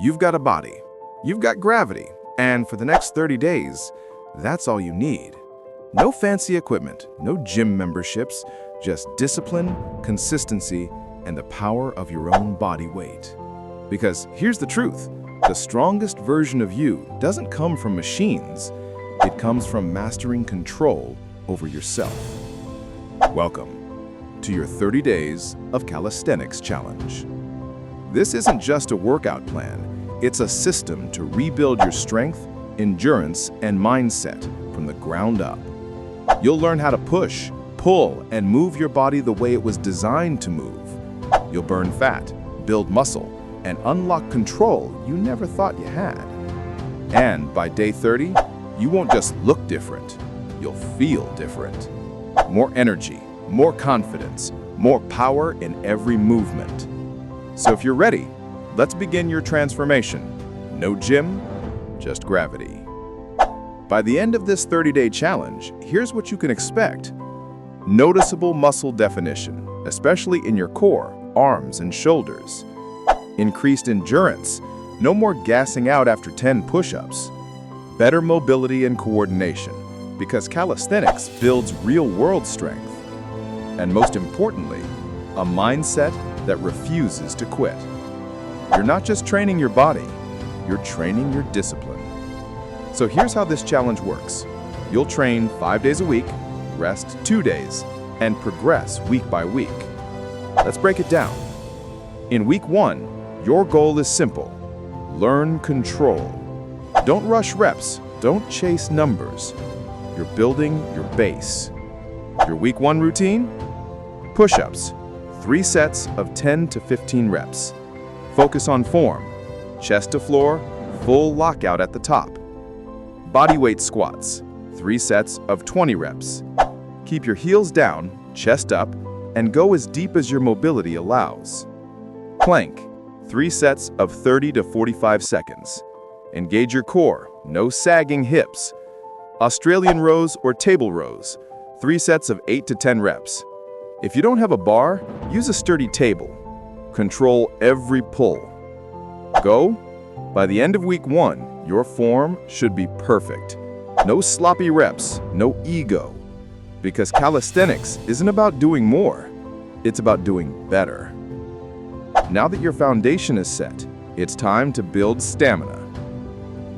You've got a body, you've got gravity, and for the next 30 days, that's all you need. No fancy equipment, no gym memberships, just discipline, consistency, and the power of your own body weight. Because here's the truth, the strongest version of you doesn't come from machines, it comes from mastering control over yourself. Welcome to your 30 Days of Calisthenics Challenge. This isn't just a workout plan, it's a system to rebuild your strength, endurance, and mindset from the ground up. You'll learn how to push, pull, and move your body the way it was designed to move. You'll burn fat, build muscle, and unlock control you never thought you had. And by day 30, you won't just look different, you'll feel different. More energy, more confidence, more power in every movement. So if you're ready, let's begin your transformation. No gym, just gravity. By the end of this 30-day challenge, here's what you can expect. Noticeable muscle definition, especially in your core, arms, and shoulders. Increased endurance, no more gassing out after 10 push-ups. Better mobility and coordination, because calisthenics builds real-world strength. And most importantly, a mindset that refuses to quit. You're not just training your body, you're training your discipline. So here's how this challenge works. You'll train 5 days a week, rest 2 days, and progress week by week. Let's break it down. In week 1, your goal is simple. Learn control. Don't rush reps, don't chase numbers. You're building your base. Your week 1 routine? Push-ups, 3 sets of 10 to 15 reps. Focus on form, chest to floor, full lockout at the top. Bodyweight squats, 3 sets of 20 reps. Keep your heels down, chest up, and go as deep as your mobility allows. Plank, 3 sets of 30 to 45 seconds. Engage your core, no sagging hips. Australian rows or table rows, 3 sets of 8 to 10 reps. If you don't have a bar, use a sturdy table. Control every pull. Go. By the end of week 1, your form should be perfect. No sloppy reps, no ego. Because calisthenics isn't about doing more, it's about doing better. Now that your foundation is set, it's time to build stamina.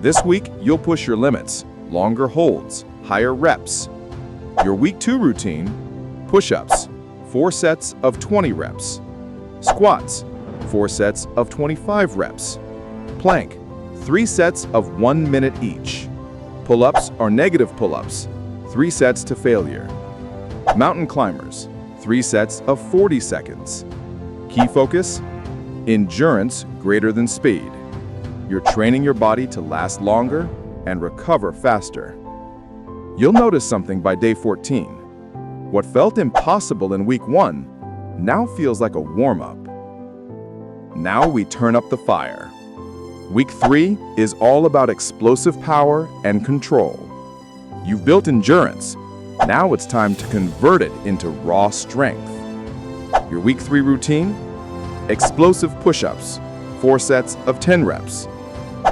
This week, you'll push your limits, longer holds, higher reps. Your week 2 routine, push-ups, 4 sets of 20 reps. Squats, 4 sets of 25 reps. Plank, 3 sets of 1 minute each. Pull-ups or negative pull-ups, 3 sets to failure. Mountain climbers, 3 sets of 40 seconds. Key focus, endurance greater than speed. You're training your body to last longer and recover faster. You'll notice something by day 14. What felt impossible in week 1 now feels like a warm-up. Now we turn up the fire. Week 3 is all about explosive power and control. You've built endurance. Now it's time to convert it into raw strength. Your week 3 routine? Explosive push-ups, 4 sets of 10 reps.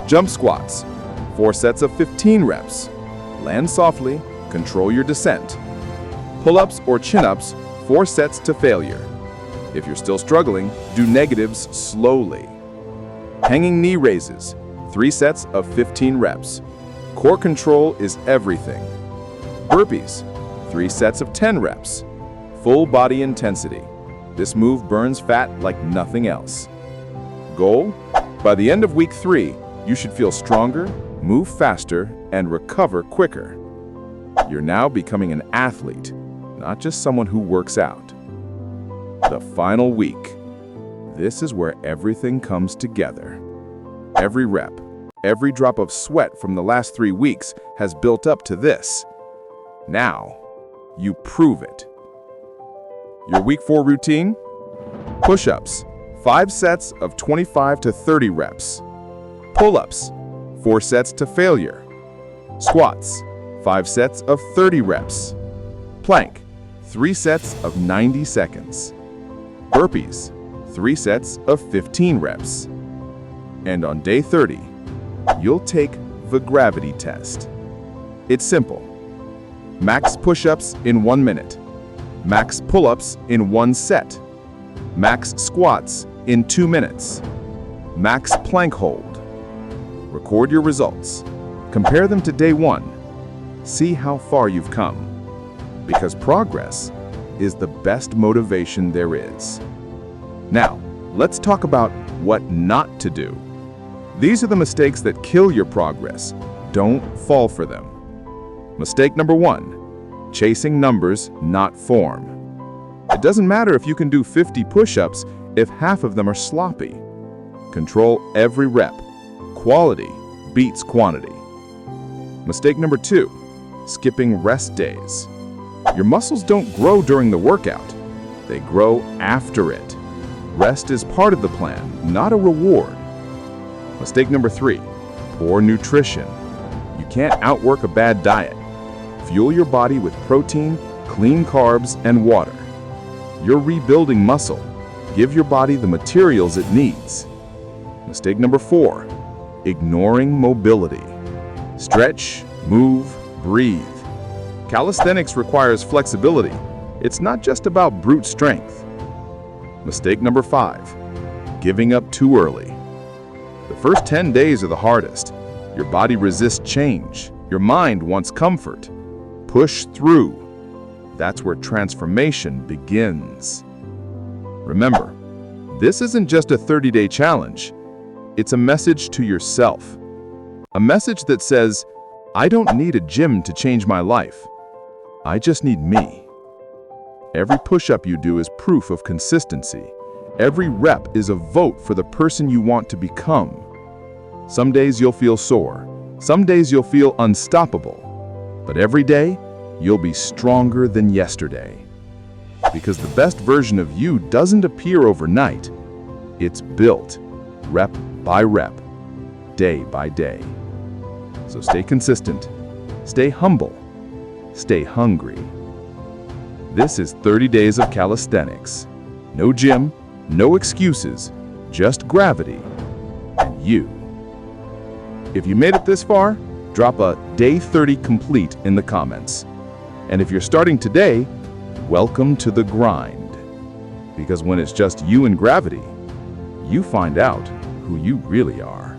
Jump squats, 4 sets of 15 reps. Land softly, control your descent. Pull-ups or chin-ups, 4 sets to failure. If you're still struggling, do negatives slowly. Hanging knee raises, 3 sets of 15 reps. Core control is everything. Burpees, 3 sets of 10 reps. Full body intensity. This move burns fat like nothing else. Goal? By the end of week 3, you should feel stronger, move faster, and recover quicker. You're now becoming an athlete, not just someone who works out. The final week. This is where everything comes together. Every rep, every drop of sweat from the last 3 weeks has built up to this. Now, you prove it. Your week 4 routine? Push-ups, 5 sets of 25 to 30 reps. Pull-ups, 4 sets to failure. Squats, 5 sets of 30 reps. Plank, 3 sets of 90 seconds. Burpees, 3 sets of 15 reps. And on day 30, you'll take the gravity test. It's simple. Max push-ups in 1 minute. Max pull-ups in 1 set. Max squats in 2 minutes. Max plank hold. Record your results. Compare them to day 1. See how far you've come. Because progress is the best motivation there is. Now, let's talk about what not to do. These are the mistakes that kill your progress. Don't fall for them. Mistake number 1, chasing numbers, not form. It doesn't matter if you can do 50 push-ups if half of them are sloppy. Control every rep. Quality beats quantity. Mistake number 2, skipping rest days. Your muscles don't grow during the workout. They grow after it. Rest is part of the plan, not a reward. Mistake number 3, poor nutrition. You can't outwork a bad diet. Fuel your body with protein, clean carbs, and water. You're rebuilding muscle. Give your body the materials it needs. Mistake number 4, ignoring mobility. Stretch, move, breathe. Calisthenics requires flexibility. It's not just about brute strength. Mistake number 5, giving up too early. The first 10 days are the hardest. Your body resists change. Your mind wants comfort. Push through. That's where transformation begins. Remember, this isn't just a 30-day challenge. It's a message to yourself. A message that says, I don't need a gym to change my life. I just need me. Every push-up you do is proof of consistency. Every rep is a vote for the person you want to become. Some days you'll feel sore. Some days you'll feel unstoppable. But every day, you'll be stronger than yesterday. Because the best version of you doesn't appear overnight. It's built, rep by rep, day by day. So stay consistent, stay humble, stay hungry. This is 30 Days of Calisthenics. No gym, no excuses, just gravity and you. If you made it this far, drop a Day 30 complete in the comments. And if you're starting today, welcome to the grind. Because when it's just you and gravity, you find out who you really are.